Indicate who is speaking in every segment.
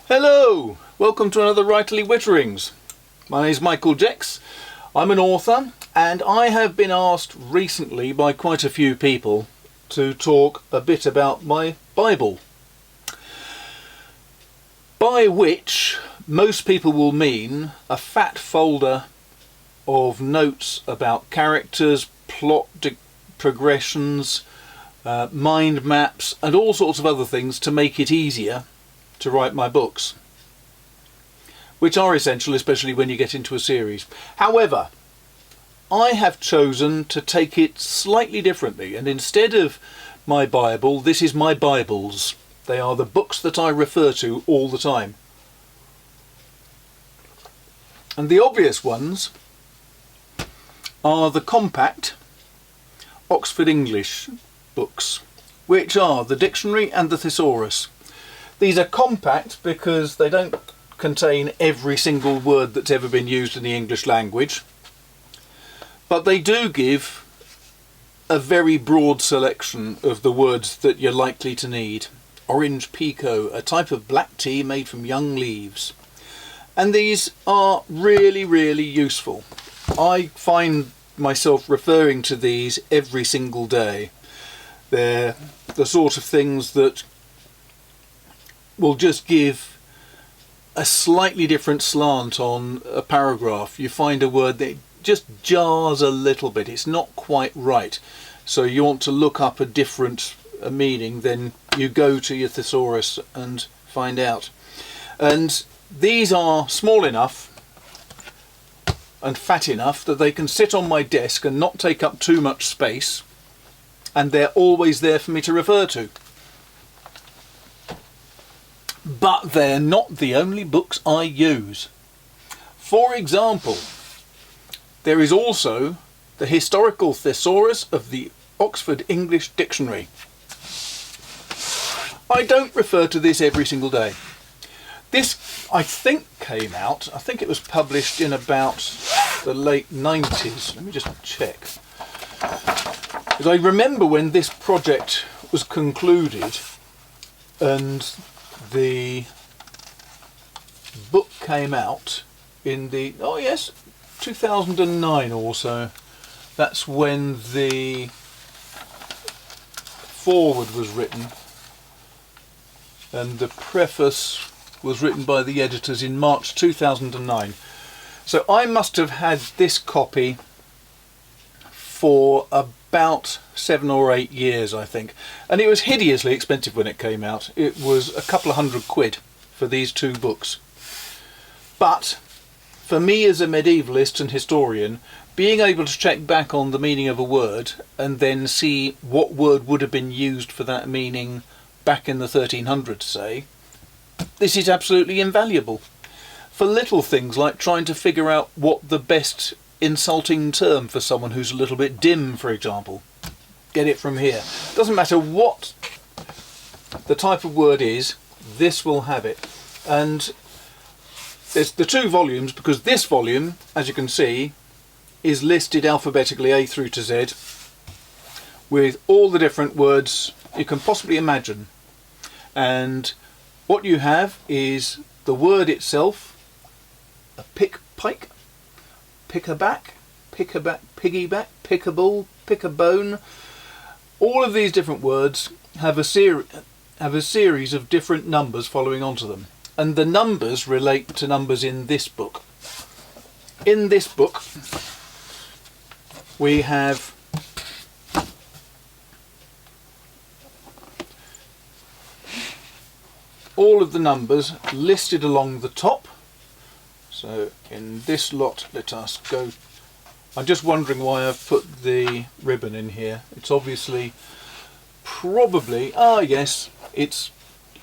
Speaker 1: Hello! Welcome to another Writerly Witterings. My name is Michael Jex. I'm an author and I have been asked recently by quite a few people to talk a bit about my Bible. By which most people will mean a fat folder of notes about characters, plot progressions, mind maps and all sorts of other things to make it easier to write my books, which are essential, especially when you get into a series. However, I have chosen to take it slightly differently, and instead of my Bible, this is my Bibles. They are the books that I refer to all the time. And the obvious ones are the compact Oxford English books, which are the dictionary and the thesaurus. These are compact because they don't contain every single word that's ever been used in the English language, but they do give a very broad selection of the words that you're likely to need. Orange pekoe, a type of black tea made from young leaves. And these are really, really useful. I find myself referring to these every single day. They're the sort of things that will just give a slightly different slant on a paragraph. You find a word that just jars a little bit, it's not quite right, so you want to look up a different meaning, then you go to your thesaurus and find out. And these are small enough and fat enough that they can sit on my desk and not take up too much space, and they're always there for me to refer to. But they're not the only books I use. For example, there is also the historical thesaurus of the Oxford English Dictionary. I don't refer to this every single day. This, I think, came out, I think it was published in about the late 90s. Let me just check. Because I remember when this project was concluded and the book came out in the 2009 or so. That's when the foreword was written and the preface was written by the editors in March 2009. So I must have had this copy for about 7 or 8 years, I think, and it was hideously expensive when it came out. It was a couple of £100 for these two books. But for me as a medievalist and historian, being able to check back on the meaning of a word and then see what word would have been used for that meaning back in the 1300s, say, this is absolutely invaluable. For little things like trying to figure out what the best insulting term for someone who's a little bit dim, for example. Get it from here. Doesn't matter what the type of word is, this will have it. And there's the two volumes, because this volume, as you can see, is listed alphabetically A through to Z with all the different words you can possibly imagine. And what you have is the word itself, a pike, pick-a-back, piggyback, pick-a-ball, pick-a-bone. All of these different words have a series of different numbers following onto them. And the numbers relate to numbers in this book. In this book, we have all of the numbers listed along the top. So in this lot, let us go. I'm just wondering why I've put the ribbon in here. It's obviously probably, yes, it's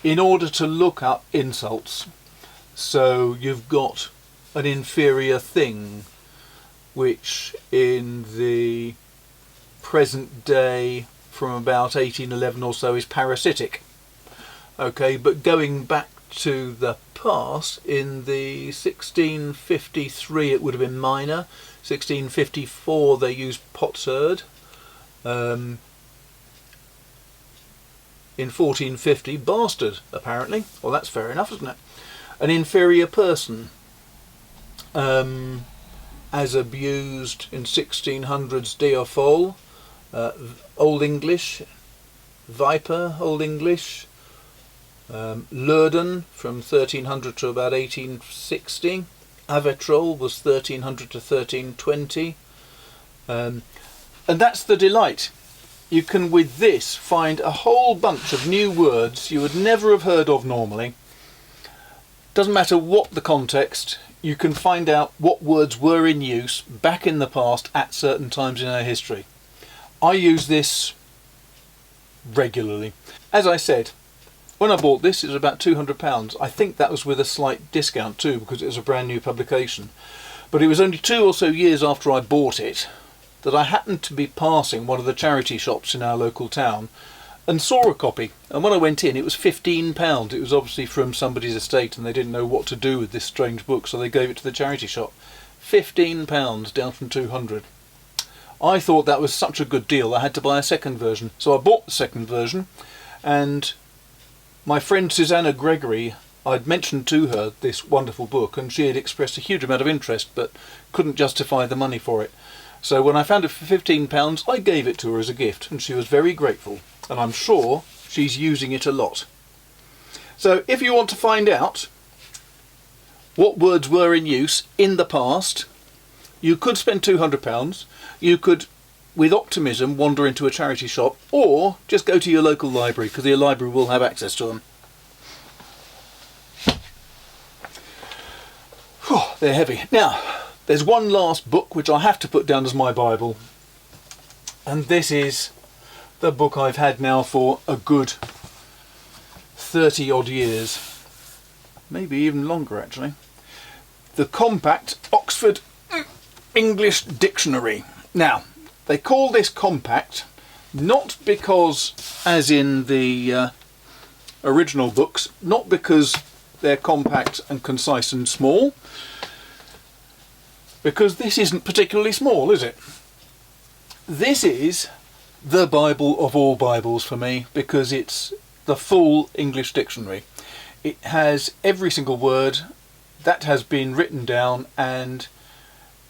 Speaker 1: in order to look up insults. So you've got an inferior thing, which in the present day from about 1811 or so is parasitic. Okay, but going back to the past, in the 1653 it would have been minor, 1654 they used potsherd, in 1450 bastard, apparently. Well, that's fair enough, isn't it? an inferior person, as abused in 1600s Deofol, Old English, Viper, Old English, Lurden from 1300 to about 1860, Avetrol was 1300 to 1320, and that's the delight. You can with this find a whole bunch of new words you would never have heard of normally. Doesn't matter what the context, you can find out what words were in use back in the past at certain times in our history. I use this regularly. As I said, when I bought this it was about £200. I think that was with a slight discount too, because it was a brand new publication. But it was only 2 or so years after I bought it that I happened to be passing one of the charity shops in our local town and saw a copy, and when I went in it was £15. It was obviously from somebody's estate and they didn't know what to do with this strange book, so they gave it to the charity shop. £15 down from 200. I thought that was such a good deal I had to buy a second version, so I bought the second version, and my friend Susanna Gregory, I'd mentioned to her this wonderful book and she had expressed a huge amount of interest but couldn't justify the money for it. So when I found it for £15 I gave it to her as a gift, and she was very grateful, and I'm sure she's using it a lot. So if you want to find out what words were in use in the past, you could spend £200, you could with optimism wander into a charity shop, or just go to your local library, because your library will have access to them. Whew, they're heavy. Now, there's one last book which I have to put down as my Bible, and this is the book I've had now for a good 30 odd years, maybe even longer actually. The Compact Oxford English Dictionary. Now, they call this compact not because, as in the original books, not because they're compact and concise and small, because this isn't particularly small, is it? This is the Bible of all Bibles for me, because it's the full English dictionary. It has every single word that has been written down and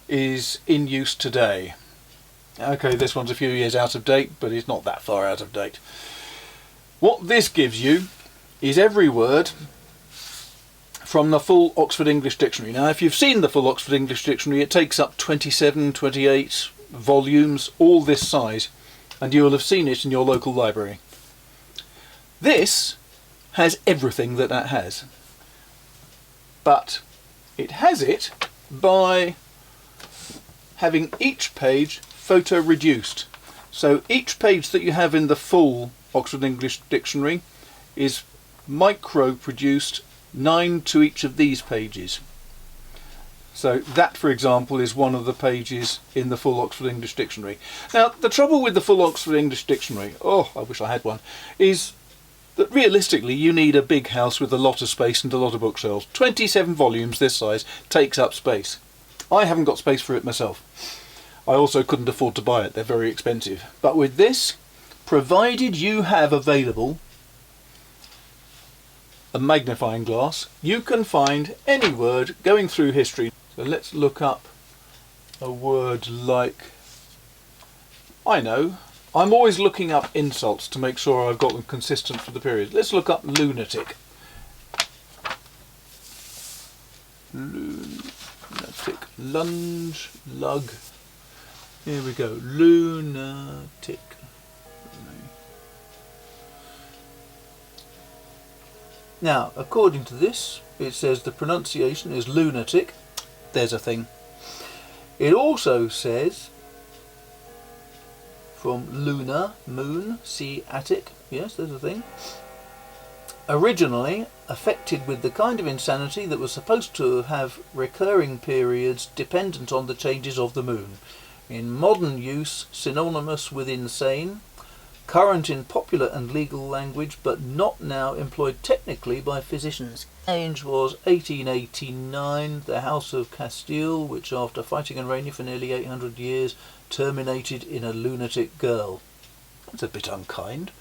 Speaker 1: is in use today. Okay, this one's a few years out of date, but it's not that far out of date. What this gives you is every word from the full Oxford English Dictionary. Now, if you've seen the full Oxford English Dictionary, it takes up 27, 28 volumes, all this size, and you will have seen it in your local library. This has everything that has, but it has it by having each page photo reduced. So each page that you have in the full Oxford English Dictionary is micro produced, 9 to each of these pages. So that, for example, is one of the pages in the full Oxford English Dictionary. Now, the trouble with the full Oxford English Dictionary, oh, I wish I had one, is that realistically you need a big house with a lot of space and a lot of bookshelves. 27 volumes this size takes up space. I haven't got space for it myself. I also couldn't afford to buy it, they're very expensive. But with this, provided you have available a magnifying glass, you can find any word going through history. So let's look up a word like, I know, I'm always looking up insults to make sure I've got them consistent for the period. Let's look up lunatic. Lunatic. Lunge, lug. Here we go. Lunatic. Now, according to this, it says the pronunciation is lunatic. There's a thing. It also says from lunar, moon, see attic. Yes, there's a thing. Originally affected with the kind of insanity that was supposed to have recurring periods dependent on the changes of the moon. In modern use, synonymous with insane. Current in popular and legal language, but not now employed technically by physicians. Age was 1889. The House of Castile, which after fighting and reigning for nearly 800 years, terminated in a lunatic girl. That's a bit unkind.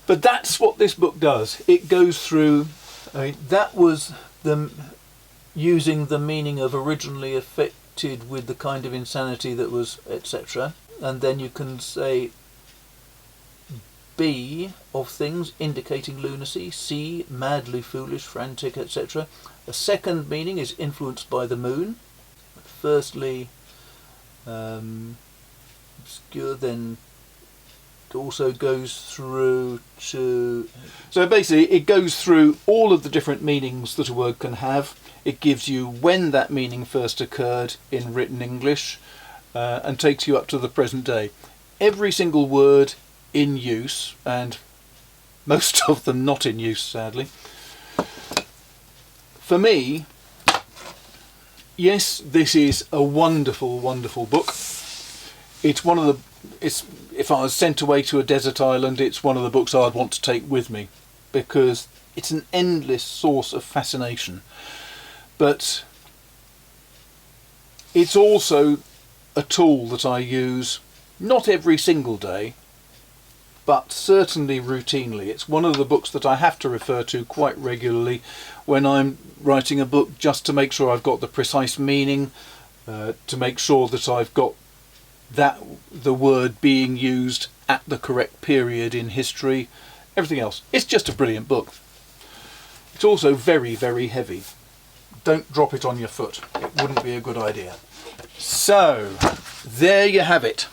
Speaker 1: But that's what this book does. It goes through I mean, that was the using the meaning of originally affected with the kind of insanity that was, etc. And then you can say B, of things indicating lunacy. C, madly foolish, frantic, etc. A second meaning is influenced by the moon. Firstly, obscure, then it also goes through to... So basically it goes through all of the different meanings that a word can have. It gives you when that meaning first occurred in written English, and takes you up to the present day. Every single word in use, and most of them not in use, sadly. For me, yes, this is a wonderful, wonderful book. It's one of the... if I was sent away to a desert island, it's one of the books I'd want to take with me, because it's an endless source of fascination. But it's also a tool that I use not every single day, but certainly routinely. It's one of the books that I have to refer to quite regularly when I'm writing a book, just to make sure I've got the precise meaning, to make sure that I've got the word being used at the correct period in history, everything else. It's just a brilliant book. It's also very, very heavy. Don't drop it on your foot. It wouldn't be a good idea. So, there you have it.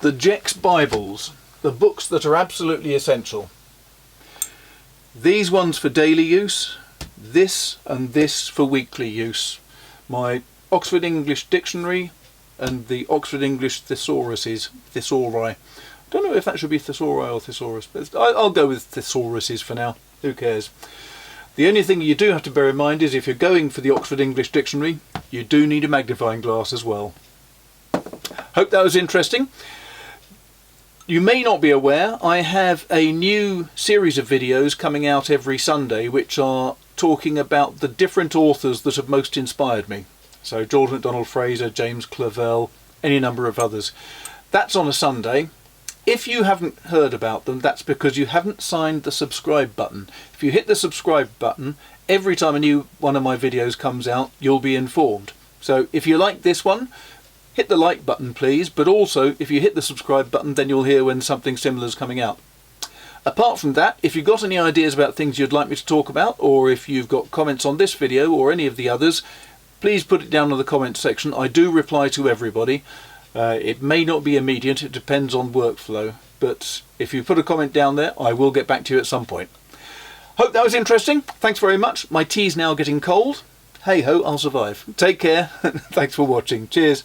Speaker 1: The Jex Bibles, the books that are absolutely essential. These ones for daily use, this and this for weekly use. My Oxford English Dictionary and the Oxford English Thesauruses, Thesauri. I don't know if that should be Thesauri or Thesaurus, but I'll go with Thesauruses for now. Who cares? The only thing you do have to bear in mind is if you're going for the Oxford English Dictionary, you do need a magnifying glass as well. Hope that was interesting. You may not be aware, I have a new series of videos coming out every Sunday which are talking about the different authors that have most inspired me. So George MacDonald Fraser, James Clavell, any number of others. That's on a Sunday. If you haven't heard about them, that's because you haven't signed the subscribe button. If you hit the subscribe button, every time a new one of my videos comes out, you'll be informed. So if you like this one, hit the like button please, but also if you hit the subscribe button, then you'll hear when something similar is coming out. Apart from that, if you've got any ideas about things you'd like me to talk about, or if you've got comments on this video or any of the others, please put it down in the comments section. I do reply to everybody. It may not be immediate, it depends on workflow, but if you put a comment down there, I will get back to you at some point. Hope that was interesting. Thanks very much. My tea's now getting cold. Hey ho, I'll survive. Take care. Thanks for watching. Cheers.